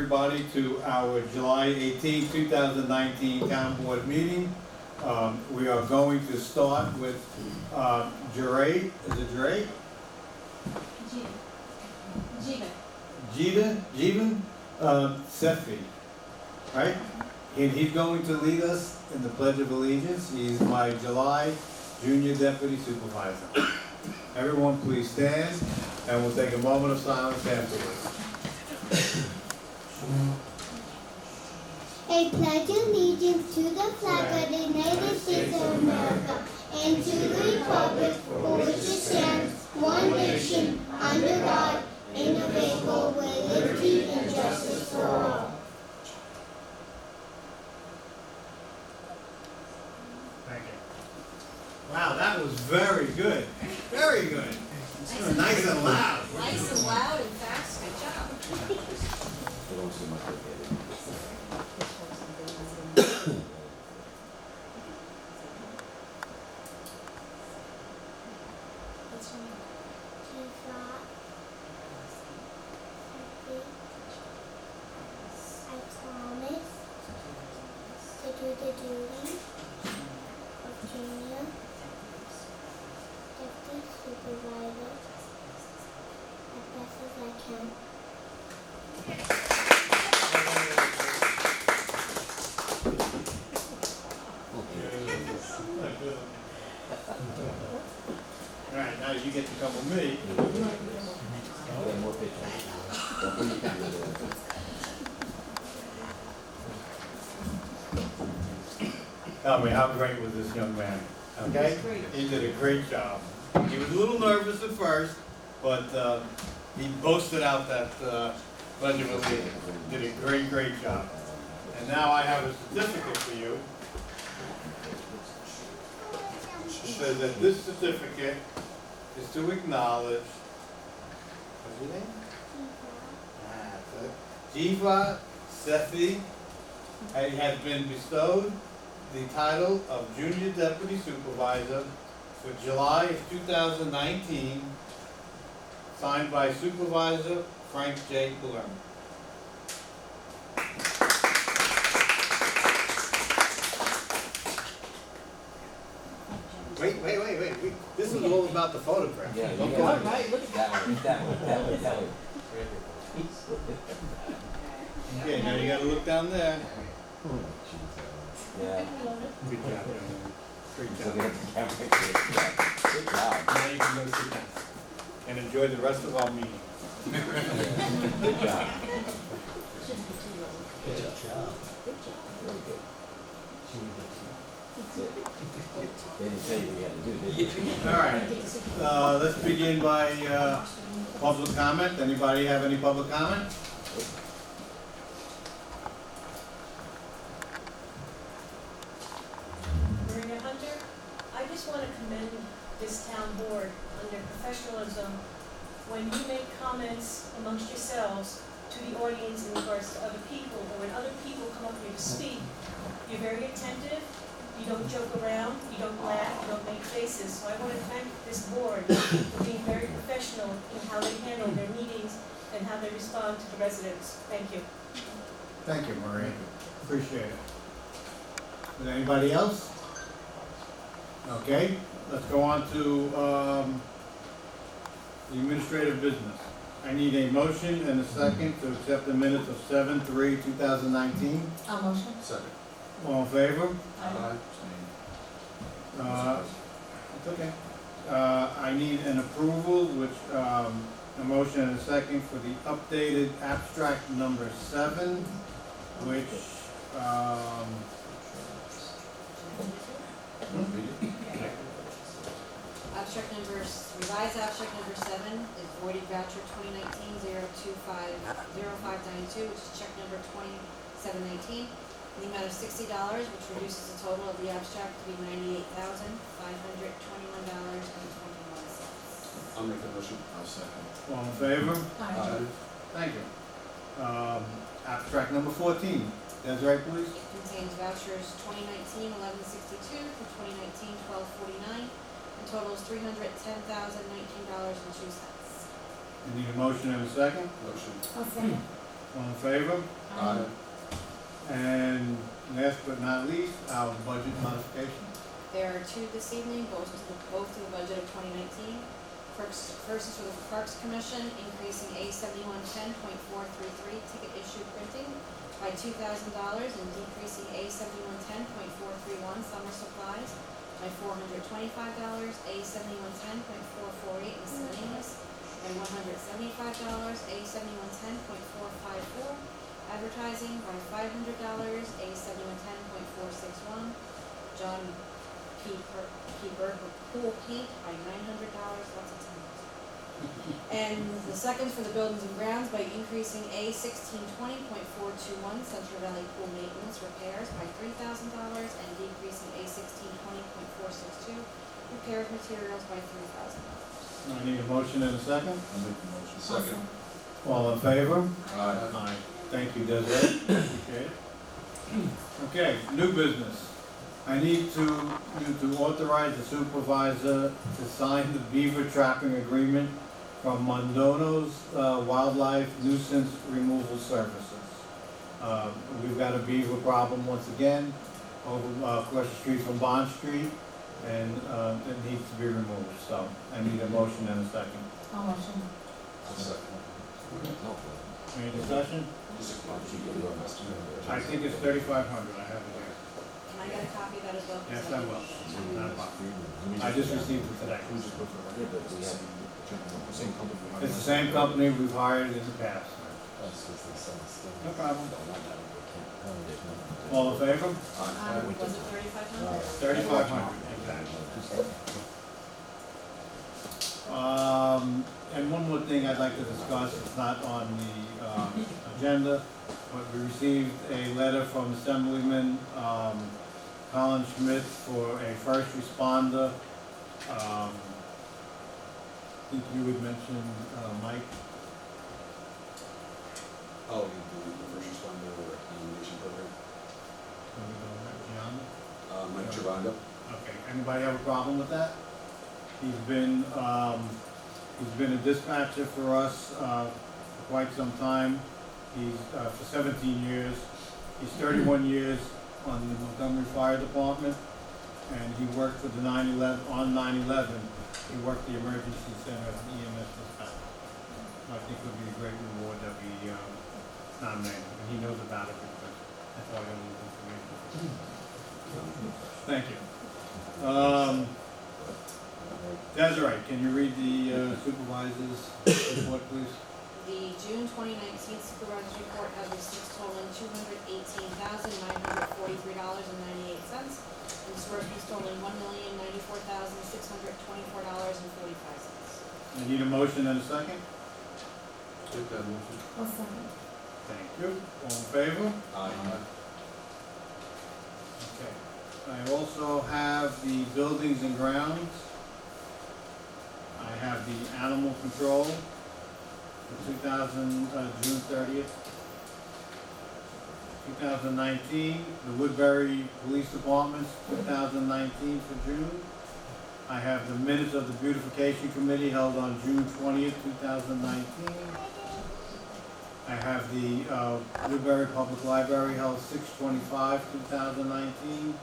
everybody to our July 18, 2019 Town Board meeting. We are going to start with Jeray, is it Jeray? Jeevan Sefi, right? And he's going to lead us in the Pledge of Allegiance. He's my July Junior Deputy Supervisor. Everyone please stand, and we'll take a moment of silence afterwards. I pledge allegiance to the flag of the United States of America and to the republic for which it stands, one nation, under God, indivisible, with liberty and justice for all. Thank you. Wow, that was very good. Very good. Nice and loud. Nice and loud and fast, good job. I promise to do the duty of Junior Deputy Supervisor as best as I can. All right, now you get to come with me. Tell me, how great was this young man? Okay? He did a great job. He was a little nervous at first, but he boasted out that Pledge of Allegiance. Did a great, great job. And now I have a certificate for you. It says that this certificate is to acknowledge, what's your name? Jiva Sethi has been bestowed the title of Junior Deputy Supervisor for July of 2019, signed by Supervisor Frank J. Palermo. Wait. This is all about the photograph. Yeah, Don't yeah. go All on. right, look at that one. Okay, now you gotta look down there. Yeah. Good job, young man. Great So job. we have the camera. Good job. Now you can go sit down and enjoy the rest of our meeting. Good job. Very good. They didn't tell you what you had to do, did they? All right, let's begin by public comment. Anybody have any public comment? Marina Hunter, I just want to commend this town board on their professionalism when you make comments amongst yourselves to the audience in regards to other people, or when other people come up here to speak, you're very attentive, you don't joke around, you don't laugh, you don't make faces. So I want to thank this board for being very professional in how they handle their meetings and how they respond to the residents. Thank you. Thank you, Marie. Appreciate it. Is there anybody else? Okay, let's go on to the administrative business. I need a motion and a second to accept the minutes of 7/3/2019. I'll motion. Second. All in favor? Aye. It's okay. I need an approval, which, a motion and a second for the updated abstract number 7, which, Revised abstract number 7 is voided voucher 2019-025-0592, which is check number 2719, in the amount of $60, which reduces the total of the abstract to be $98,521.21. I'll make the motion. I'll second. all in favor? Aye. Thank you. Abstract number 14. Desiree, please. It contains vouchers 2019-1162 through 2019-1249, and totals $310,019.02. I need a motion and a second. Motion. I'll second. All in favor? Aye. And last but not least, our budget modification. There are two this evening, both to the budget of 2019. First is for the Parks Commission, increasing A7110.433 ticket issue printing by $2,000 and decreasing A7110.431 summer supplies by $425, A7110.448 miscellaneous by $175, A7110.454 advertising by $500, A7110.461 John Keeper pool paint by $900, lots of times. And the second for the buildings and grounds by increasing A1620.421 Central Valley pool maintenance repairs by $3,000 and decreasing A1620.462 repairs materials by $3,000. I need a motion and a second. I'll make the motion. Second. All in favor? Aye. Aye. Thank you, Desiree. Appreciate it. Okay, new business. I need you to authorize the supervisor to sign the beaver trapping agreement from Mondono's Wildlife Nuisance Removal Services. We've got a beaver problem once again over across the street from Bond Street, and it needs to be removed. So I need a motion and a second. Motion. Second. Any discussion? I think it's 3,500. I have it here. Can I get a copy of that as well? Yes, I will. Not a problem. I just received it today. It's the same company we've hired in the past. No problem. All in favor? Was it 3,500? 3,500, exactly. And one more thing I'd like to discuss, it's not on the agenda, but we received a letter from Assemblyman Colin Schmidt for a first responder. I think you would mention Mike. Oh, the first responder nomination program. Mike Girondo. Okay, anybody have a problem with that? He's been a dispatcher for us for quite some time. He's for 17 years. He's 31 years on the Montgomery Fire Department, and he worked for the 9/11 on 9/11. He worked the emergency center as an EMS dispatcher. I think it would be a great reward that we nominate him, and he knows about it because that's all I got information. Thank you. Desiree, can you read the supervisor's report, please? The June 2019 supervisor's report has receipts totaling $218,943.98 and disbursements totaling $1,094,624.45. I need a motion and a second. Take that motion. Thank you. All in favor? Aye. Okay. I also have the buildings and grounds. I have the animal control for June 30th. 2019, the Woodbury Police Department's 2019 for June. I have the minutes of the beautification committee held on June 20th, 2019. I have the Woodbury Public Library held 6/25/2019.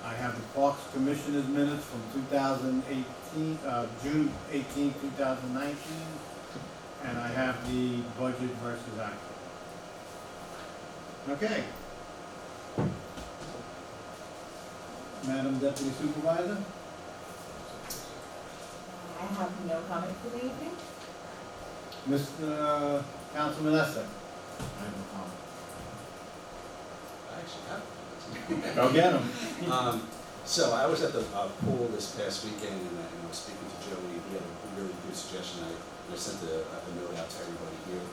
I have the Parks Commissioners minutes from 2018, June 18, 2019. And I have the budget versus actual. Okay. Madam Deputy Supervisor? I have no comment for the evening. Mr. Councilman Esser? I have no comment. I actually have. Go get him. So I was at the pool this past weekend, and I was speaking to Joey. He had a really good suggestion. I sent a note out to everybody here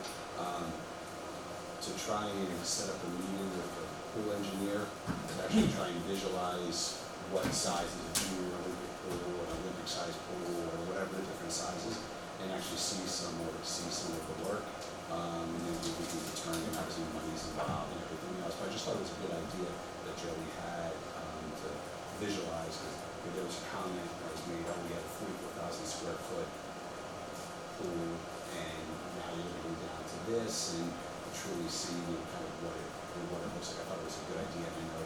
to try and set up a meeting with the pool engineer to actually try and visualize what sizes of new Olympic pool or Olympic size pool or whatever the different sizes, and actually see some of the work. And then we can determine obviously money's involved and everything else. But I just thought it was a good idea that Joey had to visualize, because there was a comment that was made, oh, we had a 44,000 square foot pool, and now you're going to go down to this, and truly see, kind of what it looks like. I thought it was a good idea. I know,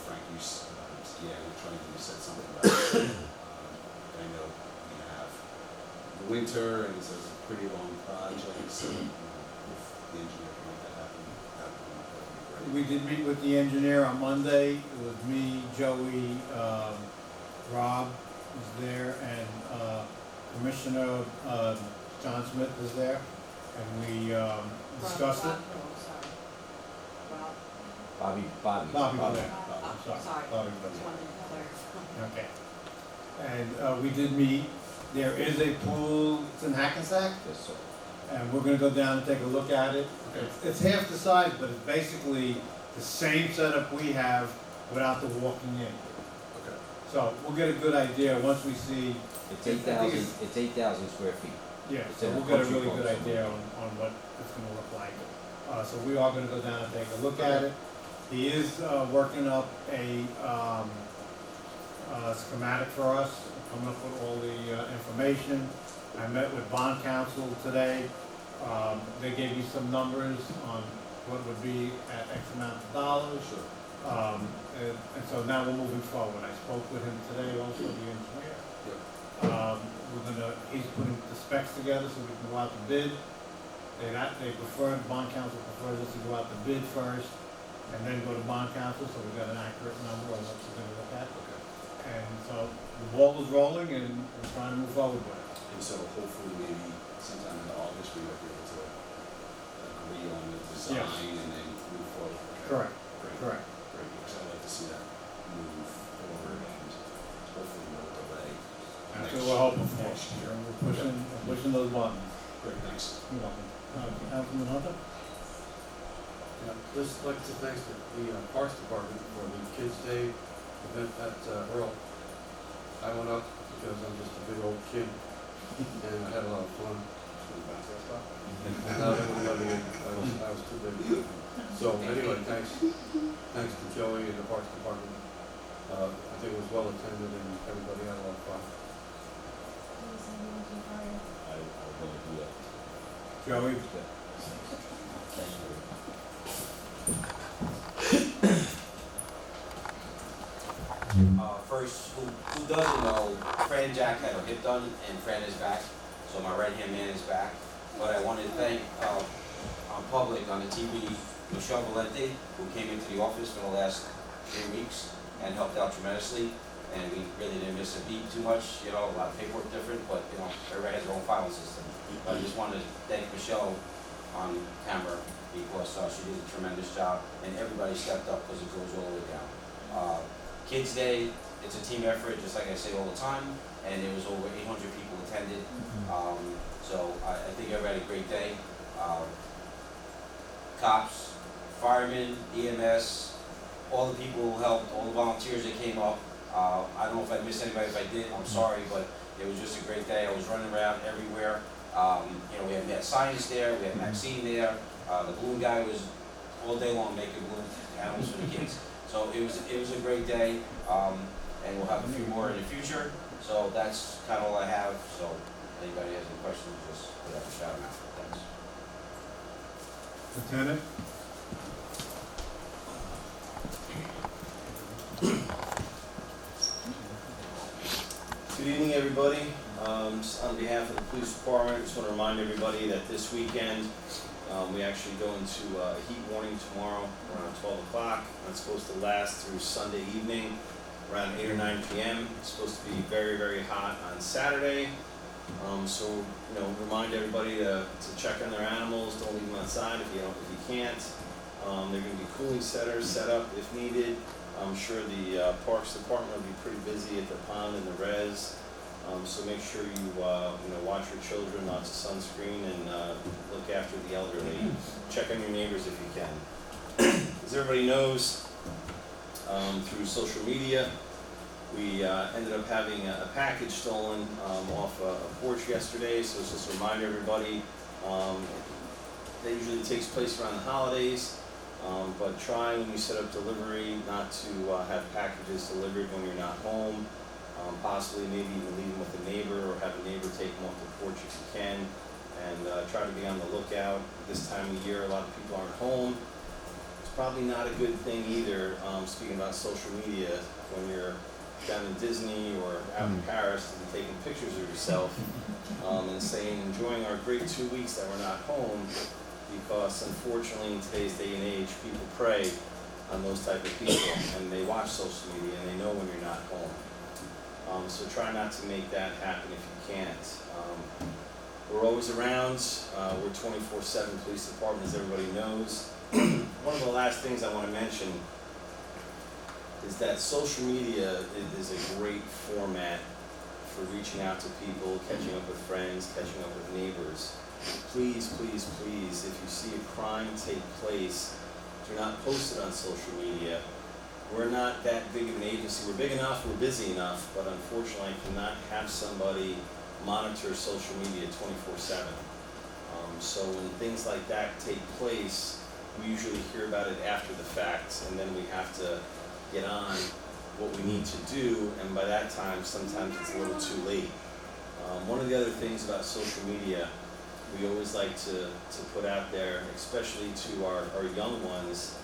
Frank, you're trying to, you said something about it. I know we have the winter, and it's a pretty long project, so if the engineer can make that happen, that would be great. We did meet with the engineer on Monday. It was me, Joey, Rob was there, and Commissioner John Smith was there, and we discussed it. Bobby. Bobby was there. Sorry. Bobby was Just there. wanted to clarify. Okay. And we did meet. There is a pool, it's in Hackensack, Yes, sir. and we're gonna go down and take a look at it. It's half the size, but it's basically the same setup we have without the walking in. Okay. So we'll get a good idea once we see, It's I think 8,000 square feet. yeah, It's so in a we'll get a country really good club. idea on what it's gonna look like. So we are gonna go down and take a look at it. He is working up a schematic for us, coming up with all the information. I met with bond counsel today. They gave me some numbers on what would be at X amount of dollars. Sure. And so now we're moving forward. I spoke with him today, also the engineer. Yep. He's putting the specs together so we can go out to bid. Bond counsel prefers us to go out to bid first and then go to bond counsel, so we've got an accurate number on what we're gonna look at. Okay. And so the ball is rolling and we're trying to move forward with it. And so hopefully maybe sometime in August we might be able to agree on the design and then move forward. Okay. Correct. Great. Correct. Great, because I'd like to see that move forward and hopefully no delay. That's what we're hoping for. Next year. We're pushing those buttons. Great, thanks. You're welcome. Councilman Hunter? Yeah, just like to thank the Parks Department for the Kids' Day event at Earl. I went up because I'm just a big old kid, and I had a lot of fun. And I didn't let me in. I was too big. So anyway, thanks to Joey and the Parks Department. I think it was well attended and everybody had a lot of fun. I will go do that. Joey? Thank you. First, who doesn't know, Fran and Jack had a hip done, and Fran is back, so my right-hand man is back. But I wanted to thank, on public, on the TV, Michelle Valente, who came into the office for the last 3 weeks and helped out tremendously. And we really didn't miss a beat too much, a lot of paperwork different, but, everybody has their own filing system. But I just wanted to thank Michelle on camera because she did a tremendous job, and everybody stepped up because it goes all the way down. Kids Day, it's a team effort, just like I say all the time, and there was over 800 people attended. So I think everybody had a great day. Cops, firemen, EMS, all the people who helped, all the volunteers that came up. I don't know if I missed anybody. If I did, I'm sorry, but it was just a great day. I was running around everywhere. We had science there, we had Maxine there. The balloon guy was all day long making balloon animals for the kids. So it was a great day, and we'll have a few more in the future. So that's kind of all I have. So if anybody has any questions, just put up a shout out. Thanks. Lieutenant? Good evening, everybody. Just on behalf of the police department, I just want to remind everybody that this weekend, we actually go into a heat warning tomorrow around 12 o'clock. It's supposed to last through Sunday evening around 8 or 9 p.m. It's supposed to be very, very hot on Saturday. So, remind everybody to check on their animals. Don't leave them outside if you can't. There are going to be cooling centers set up if needed. I'm sure the Parks Department will be pretty busy at the pond and the res. So make sure you watch your children, lots of sunscreen, and look after the elderly. Check on your neighbors if you can. As everybody knows, through social media, we ended up having a package stolen off a porch yesterday. So just to remind everybody, that usually takes place around the holidays. But try when you set up delivery not to have packages delivered when you're not home. Possibly maybe even leave them with a neighbor or have a neighbor take them off the porch if you can. and try to be on the lookout. This time of year, a lot of people aren't home. It's probably not a good thing either, speaking about social media, when you're down in Disney or out in Paris to be taking pictures of yourself and saying, enjoying our great 2 weeks that we're not home, because unfortunately in today's day and age, people prey on those type of people, and they watch social media and they know when you're not home. So try not to make that happen if you can't. We're always around. We're 24/7 police department, as everybody knows. One of the last things I want to mention is that social media is a great format for reaching out to people, catching up with friends, catching up with neighbors. Please, please, please, if you see a crime take place, do not post it on social media. We're not that big of an agency. We're big enough, we're busy enough, but unfortunately I cannot have somebody monitor social media 24/7. So when things like that take place, we usually hear about it after the fact, and then we have to get on what we need to do, and by that time, sometimes it's a little too late. One of the other things about social media, we always like to put out there, especially to our young ones,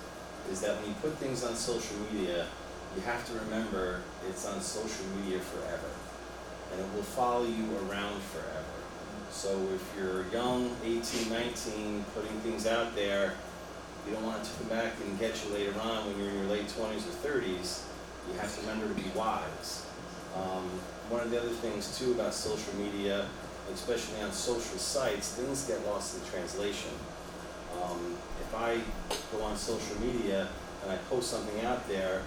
is that when you put things on social media, you have to remember it's on social media forever, and it will follow you around forever. So if you're young, 18, 19, putting things out there, you don't want it to come back and get you later on when you're in your late 20s or 30s. You have to remember to be wise. One of the other things too about social media, especially on social sites, things get lost in translation. If I go on social media and I post something out there,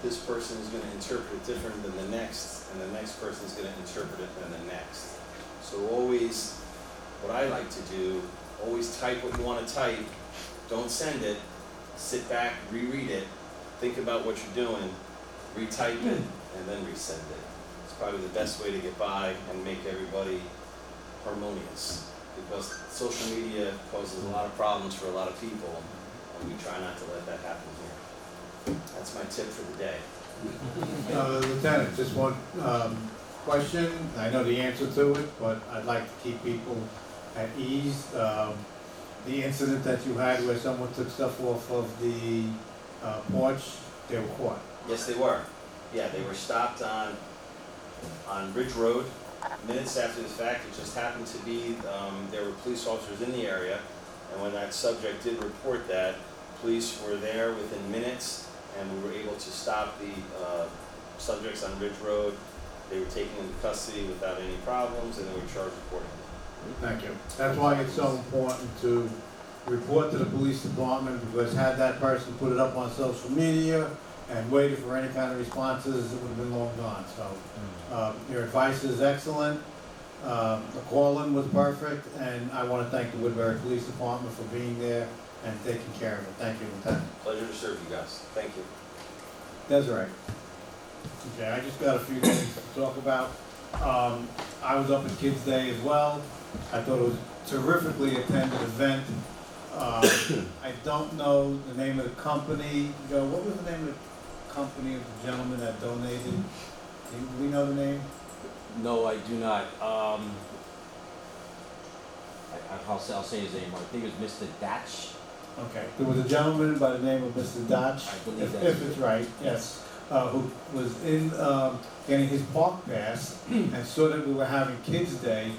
this person is going to interpret it different than the next, and the next person is going to interpret it than the next. So always, what I like to do, always type what you want to type, don't send it, sit back, reread it, think about what you're doing, retype it, and then resend it. It's probably the best way to get by and make everybody harmonious, because social media causes a lot of problems for a lot of people, and we try not to let that happen here. That's my tip for the day. Lieutenant, just one question. I know the answer to it, but I'd like to keep people at ease. The incident that you had where someone took stuff off of the porch, they were caught. Yes, they were. Yeah, they were stopped on Ridge Road minutes after the fact. It just happened to be there were police officers in the area, and when that subject did report that, police were there within minutes, and we were able to stop the subjects on Ridge Road. They were taken into custody without any problems, and they were charged accordingly. Thank you. That's why it's so important to report to the police department, because had that person put it up on social media and waited for any kind of responses, it would have been long gone. So your advice is excellent. The call-in was perfect, and I want to thank the Woodbury Police Department for being there and taking care of it. Thank you, Lieutenant. Pleasure to serve you guys. Thank you. Desiree. Okay, I just got a few things to talk about. I was up at Kids Day as well. I thought it was a terrifically attended event. I don't know the name of the company. Joe, what was the name of the company of the gentleman that donated? Do we know the name? No, I do not. I'll say his name. I think it was Mr. Datch. Okay, there was a gentleman by the name of Mr. Dodge, I believe if that's it's right, yes, who was in getting his park pass and saw that we were having Kids Day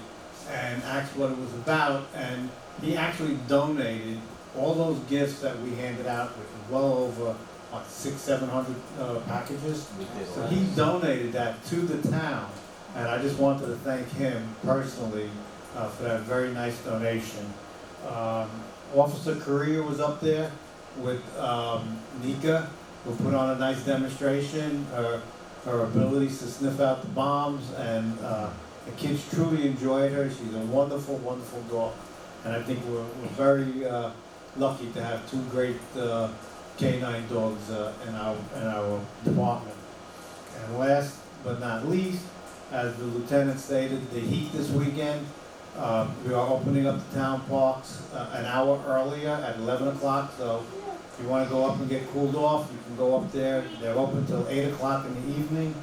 and asked what it was about, and he actually donated all those gifts that we handed out, which was well over 600-700 packages. So he donated that to the town, and I just wanted to thank him personally for that very nice donation. Officer Correa was up there with Nika, who put on a nice demonstration. Her abilities to sniff out the bombs, and the kids truly enjoyed her. She's a wonderful, wonderful dog, and I think we're very lucky to have two great canine dogs in our department. And last but not least, as the lieutenant stated, the heat this weekend. We are opening up the town parks an hour earlier at 11 o'clock, so if you want to go up and get cooled off, you can go up there. They're open till 8 o'clock in the evening,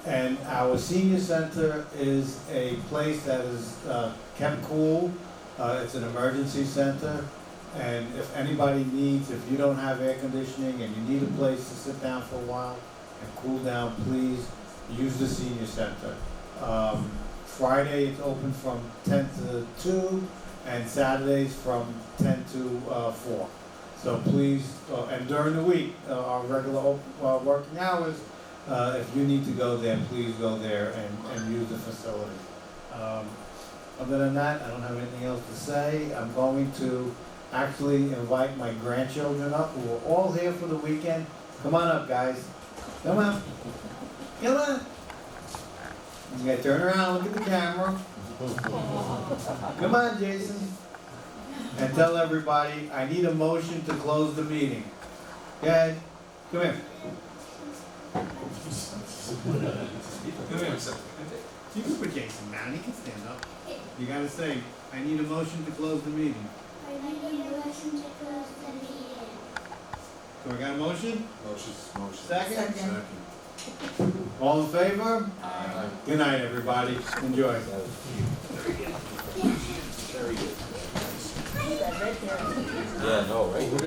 And our senior center is a place that is kept cool. It's an emergency center. And if anybody needs, if you don't have air conditioning and you need a place to sit down for a while and cool down, please use the senior center. Friday it's open from 10 to 2 and Saturdays from 10 to 4. So please, and during the week, our regular working hours, if you need to go there, please go there and use the facility. Other than that, I don't have anything else to say. I'm going to actually invite my grandchildren up, who are all here for the weekend. Come on up, guys. Come on. Come on. You gotta turn around, look at the camera. Come on, Jason. And tell everybody, I need a motion to close the meeting. Okay, come here. Come here. You can put Jason down, he can stand up. You gotta say, I need a motion to close the meeting. I need a motion to close the meeting. So we got a motion? Motion. Second? Second. All in favor? Aye. Good night, everybody. Enjoy. That was-